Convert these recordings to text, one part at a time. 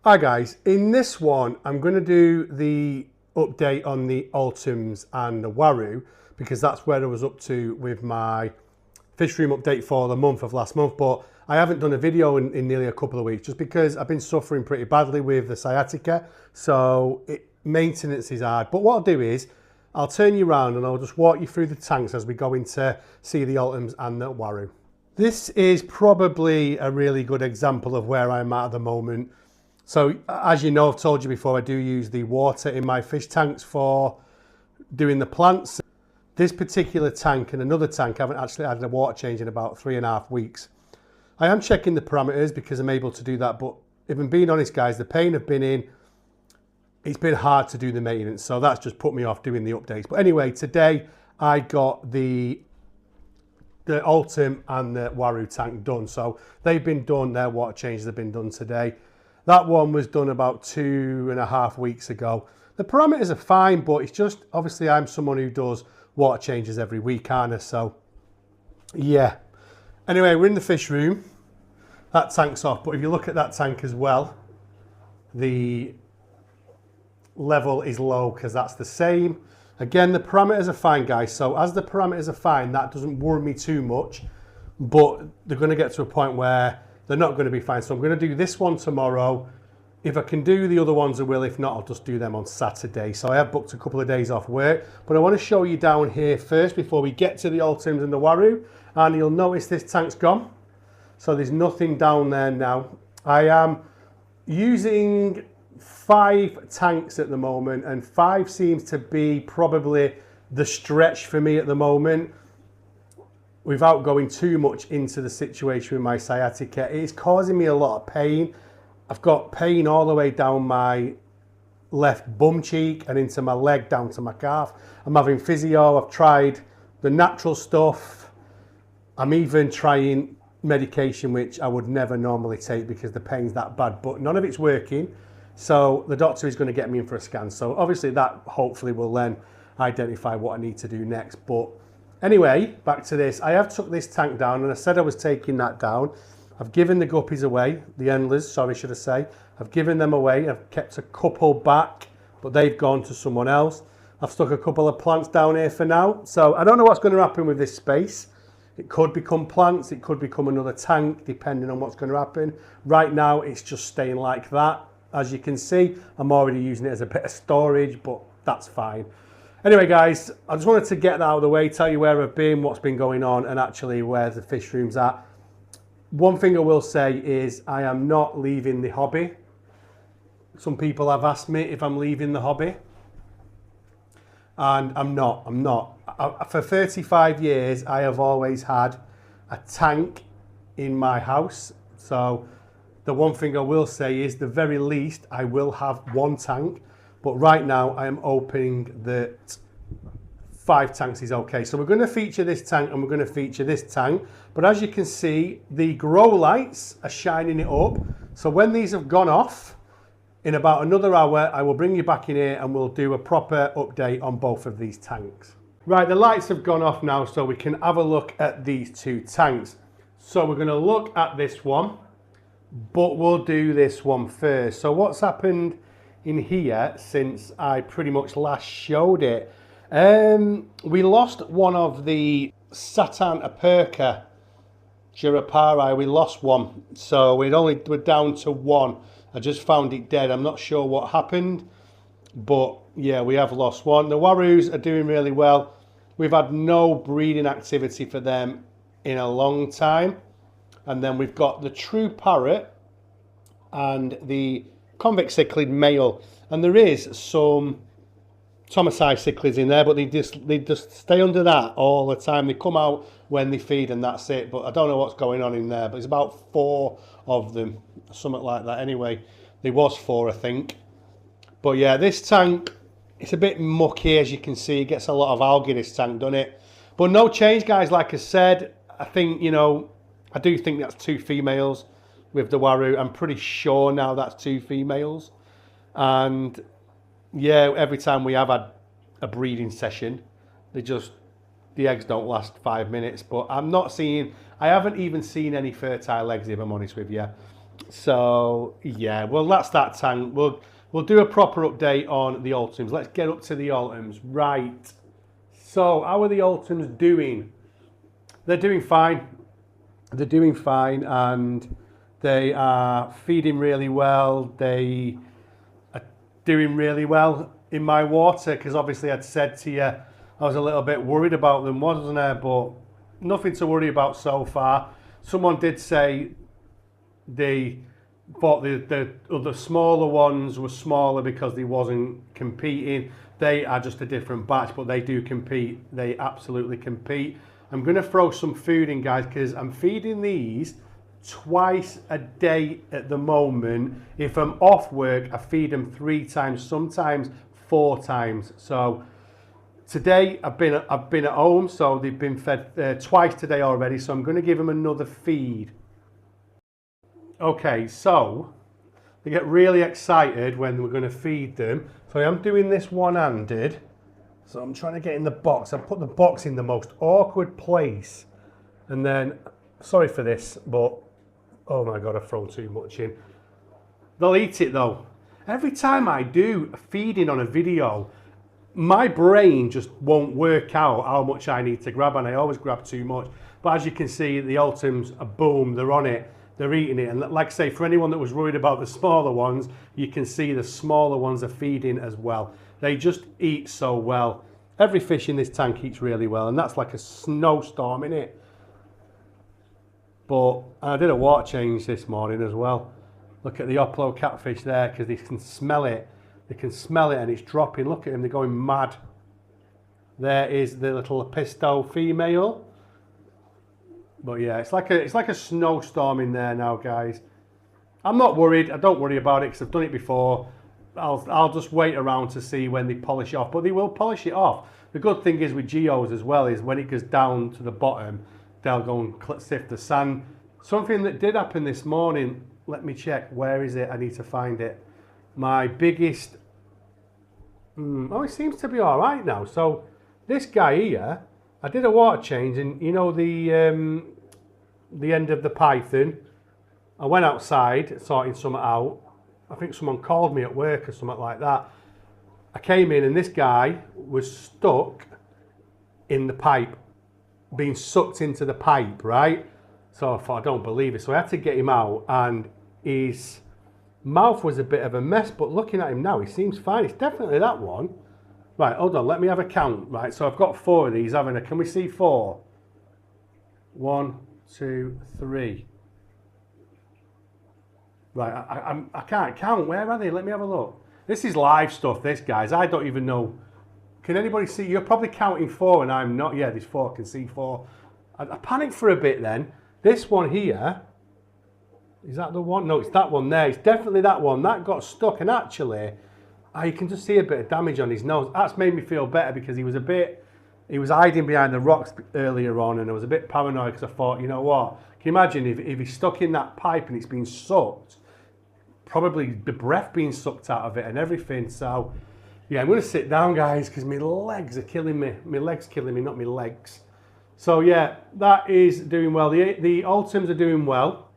Hi guys, in this one I'm going to do the update on the Altums and the Waru because that's where I was up to with my fish room update for the month of last month, but I haven't done a video in nearly a couple of weeks just because I've been suffering pretty badly with the sciatica, so maintenance is hard. But what I'll do is I'll turn you around and I'll just walk you through the tanks as we go in to see the Altums and the Waru. This is probably a really good example of where I'm at the moment. So as you know, I've told you before, I do use the water in my fish tanks for doing the plants. This particular tank and another tank, I haven't actually had a water change in about 3.5 weeks. I am checking the parameters because I'm able to do that, but if I'm being honest guys, the pain I've been in, it's been hard to do the maintenance, so that's just put me off doing the updates. But anyway, today I got the Altum and the Waru tank done. So they've been done, their water changes have been done today. That one was done about 2.5 weeks ago. The parameters are fine, but it's just, obviously I'm someone who does water changes every week, aren't I? So yeah. Anyway, we're in the fish room. That tank's off, but if you look at that tank as well, the level is low because that's the same. Again, the parameters are fine, guys. So as the parameters are fine, that doesn't worry me too much, but they're going to get to a point where they're not going to be fine. So I'm going to do this one tomorrow. If I can do the other ones, I will. If not, I'll just do them on Saturday. So I have booked a couple of days off work, but I want to show you down here first before we get to the Altums and the Waru. And you'll notice this tank's gone. So there's nothing down there now. I am using 5 tanks at the moment, and 5 seems to be probably the stretch for me at the moment. Without going too much into the situation with my sciatica, it's causing me a lot of pain. I've got pain all the way down my left bum cheek and into my leg down to my calf. I'm having physio. I've tried the natural stuff. I'm even trying medication which I would never normally take because the pain's that bad, but none of it's working. So the doctor is going to get me in for a scan. So obviously that hopefully will then identify what I need to do next. But anyway, back to this. I have took this tank down, and I said I was taking that down. I've given the guppies away, the endlers, sorry, should I say. I've given them away. I've kept a couple back, but they've gone to someone else. I've stuck a couple of plants down here for now. So I don't know what's going to happen with this space. It could become plants, it could become another tank, depending on what's going to happen. Right now, it's just staying like that. As you can see, I'm already using it as a bit of storage, but that's fine. Anyway, guys, I just wanted to get that out of the way, tell you where I've been, what's been going on, and actually where the fish room's at. One thing I will say is I am not leaving the hobby. Some people have asked me if I'm leaving the hobby, and I'm not. For 35 years, I have always had a tank in my house. So the one thing I will say is the very least I will have 1 tank, but right now I am hoping that 5 tanks is okay. So we're going to feature this tank and we're going to feature this tank, but as you can see, the grow lights are shining it up. So when these have gone off, in about another hour, I will bring you back in here and we'll do a proper update on both of these tanks. Right, the lights have gone off now, so we can have a look at these 2 tanks. So we're going to look at this one, but we'll do this one first. So what's happened in here since I pretty much last showed it? We lost one of the Satan Aperca Geophagus. We lost one, so we're down to 1. I just found it dead. I'm not sure what happened, but yeah, we have lost one. The Warus are doing really well. We've had no breeding activity for them in a long time. And then we've got the true parrot and the convict cichlid male. And there is some Thomasai cichlids in there, but they just stay under that all the time. They come out when they feed and that's it. But I don't know what's going on in there. But it's about 4 of them, something like that. Anyway, there was 4, I think. But yeah, this tank, it's a bit mucky, as you can see. It gets a lot of algae, this tank, doesn't it? But no change, guys. Like I said, I think, you know, I do think that's 2 females with the Waru. I'm pretty sure now that's 2 females. And yeah, every time we have had a breeding session, the eggs don't last 5 minutes. But I haven't even seen any fertile eggs, if I'm honest with you. So yeah, well that's that tank. We'll do a proper update on the Altums. Let's get up to the Altums. Right. So how are the Altums doing? They're doing fine. They're doing fine, and they are feeding really well. They are doing really well in my water, because obviously I'd said to you I was a little bit worried about them, wasn't I? But nothing to worry about so far. Someone did say they thought the other smaller ones were smaller because they wasn't competing. They are just a different batch, but they do compete. They absolutely compete. I'm going to throw some food in, guys, because I'm feeding these twice a day at the moment. If I'm off work, I feed them 3 times, sometimes 4 times. So today I've been at home, so they've been fed twice today already. So I'm going to give them another feed. Okay, so they get really excited when we're going to feed them. So I'm doing this one-handed. So I'm trying to get in the box. I put the box in the most awkward place. And then, sorry for this, but oh my God, I've thrown too much in. They'll eat it though. Every time I do feeding on a video, my brain just won't work out how much I need to grab, and I always grab too much. But as you can see, the Altums are boom, they're on it. They're eating it, and like I say, for anyone that was worried about the smaller ones, you can see the smaller ones are feeding as well. They just eat so well. Every fish in this tank eats really well, and that's like a snowstorm, in it. But I did a water change this morning as well. Look at the Oplo catfish there, because they can smell it. They can smell it, and it's dropping. Look at them, they're going mad. There is the little Pisto female. But yeah, it's like a snowstorm in there now, guys. I'm not worried. I don't worry about it because I've done it before. I'll just wait around to see when they polish it off, but they will polish it off. The good thing is with geos as well is when it goes down to the bottom, they'll go and sift the sand. Something that did happen this morning. Let me check. Where is it? I need to find it. My biggest. Oh, it seems to be all right now. So this guy here, I did a water change, and you know the end of the python. I went outside sorting something out. I think someone called me at work or something like that. I came in and this guy was stuck in the pipe, being sucked into the pipe, right? So I thought, I don't believe it. So I had to get him out, and his mouth was a bit of a mess, but looking at him now, he seems fine. It's definitely that one. Right, hold on, let me have a count. Right, so I've got 4 of these, haven't I? Can we see 4? 1, 2, 3. Right, I can't count. Where are they? Let me have a look. This is live stuff, this, guys. I don't even know. Can anybody see? You're probably counting 4 and I'm not. Yeah, there's 4. I can see 4. I panicked for a bit then. This one here, is that the one? No, it's that one there. It's definitely that one. That got stuck, and actually, you can just see a bit of damage on his nose. That's made me feel better because he was hiding behind the rocks earlier on, and I was a bit paranoid because I thought, you know what? Can you imagine if he's stuck in that pipe and it's been sucked? Probably the breath being sucked out of it and everything. So, yeah, I'm going to sit down, guys, because my legs are killing me. My legs killing me, not my legs. So, yeah, that is doing well. The Altums are doing well.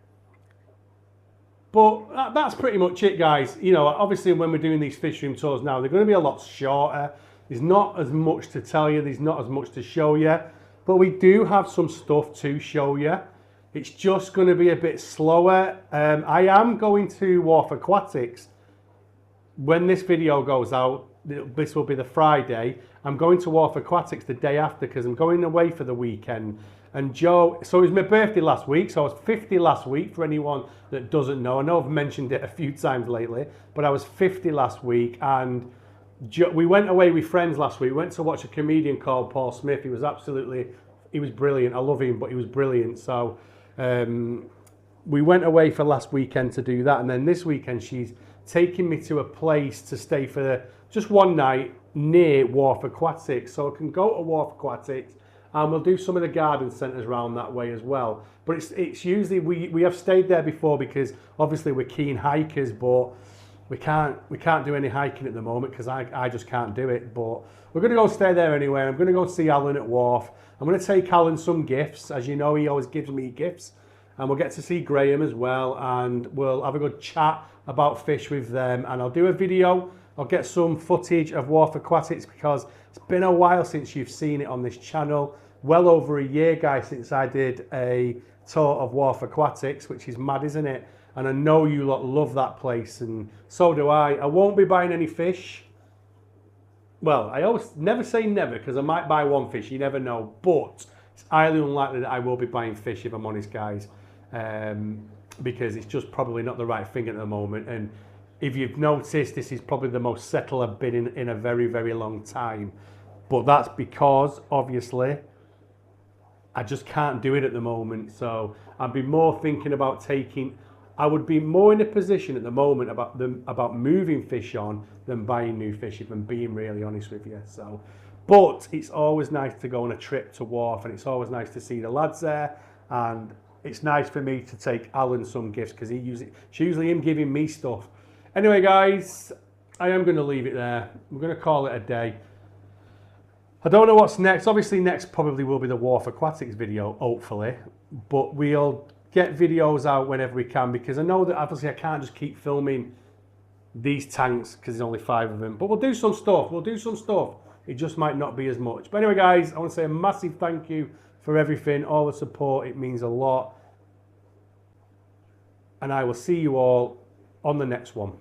But that's pretty much it, guys. You know, obviously when we're doing these fish room tours now, they're going to be a lot shorter. There's not as much to tell you. There's not as much to show you. But we do have some stuff to show you. It's just going to be a bit slower. I am going to Wharf Aquatics. When this video goes out, this will be the Friday. I'm going to Wharf Aquatics the day after because I'm going away for the weekend. And Joe, so it was my birthday last week, so I was 50 last week for anyone that doesn't know. I know I've mentioned it a few times lately, but I was 50 last week, and we went away with friends last week. We went to watch a comedian called Paul Smith. He was brilliant. I love him, but he was brilliant. So we went away for last weekend to do that, and then this weekend she's taking me to a place to stay for just one night near Wharf Aquatics, so I can go to Wharf Aquatics, and we'll do some of the garden centres around that way as well. But it's usually, we have stayed there before because obviously we're keen hikers, but we can't do any hiking at the moment because I just can't do it. But we're going to go stay there anyway. I'm going to go see Alan at Wharf. I'm going to take Alan some gifts. As you know, he always gives me gifts. and we'll get to see Graham as well, and we'll have a good chat about fish with them. And I'll do a video. I'll get some footage of Wharf Aquatics because it's been a while since you've seen it on this channel. Well over a year, guys, since I did a tour of Wharf Aquatics, which is mad, isn't it? And I know you lot love that place, and so do I. I won't be buying any fish. Well, I always never say never, because I might buy one fish, you never know. But it's highly unlikely that I will be buying fish, if I'm honest, guys. Because it's just probably not the right thing at the moment. And if you've noticed, this is probably the most settled I've been in a very, very long time. But that's because, obviously, I just can't do it at the moment. So I'd be more thinking about taking... I would be more in a position at the moment about moving fish on than buying new fish, if I'm being really honest with you. So, but it's always nice to go on a trip to Wharf, and it's always nice to see the lads there, and it's nice for me to take Alan some gifts because it's usually him giving me stuff. Anyway, guys, I am going to leave it there. I'm going to call it a day. I don't know what's next. Obviously, next probably will be the Wharf Aquatics video, hopefully, but we'll get videos out whenever we can, because I know that obviously I can't just keep filming these tanks because there's only 5 of them. But we'll do some stuff. We'll do some stuff. It just might not be as much. But anyway, guys, I want to say a massive thank you for everything, all the support. It means a lot. And I will see you all on the next one.